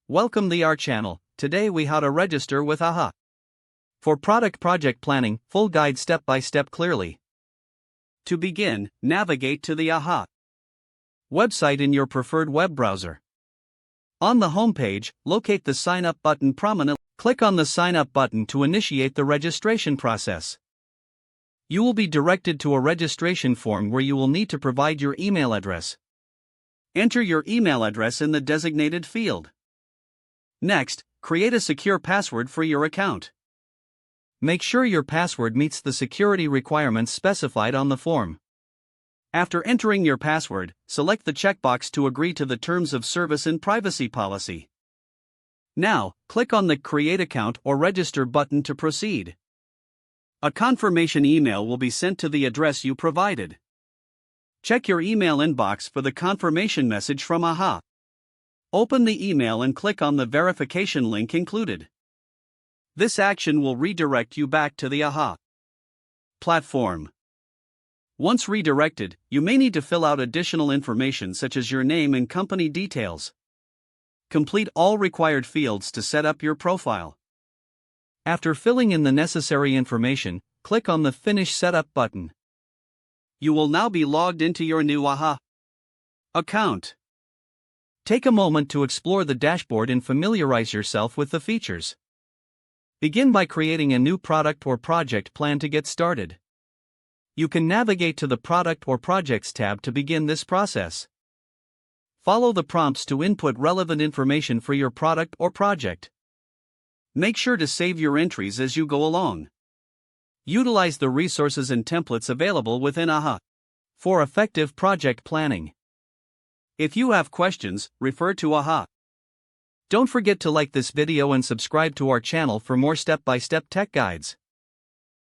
Welcome to our channel. Today we how to register with AHA. For product project planning, full guide step by step clearly. To begin, navigate to the AHA website in your preferred web browser. On the home page, locate the sign up button prominently. Click on the sign up button to initiate the registration process. You will be directed to a registration form where you will need to provide your email address. Enter your email address in the designated field. Next, create a secure password for your account. Make sure your password meets the security requirements specified on the form. After entering your password, select the checkbox to agree to the terms of service and privacy policy. Now, click on the Create Account or Register button to proceed. A confirmation email will be sent to the address you provided. Check your email inbox for the confirmation message from AHA. Open the email and click on the verification link included. This action will redirect you back to the AHA platform. Once redirected, you may need to fill out additional information such as your name and company details. Complete all required fields to set up your profile. After filling in the necessary information, click on the Finish Setup button. You will now be logged into your new AHA account. Take a moment to explore the dashboard and familiarize yourself with the features. Begin by creating a new product or project plan to get started. You can navigate to the Product or Projects tab to begin this process. Follow the prompts to input relevant information for your product or project. Make sure to save your entries as you go along. Utilize the resources and templates available within AHA for effective project planning. If you have questions, refer to AHA. Don't forget to like this video and subscribe to our channel for more step-by-step tech guides.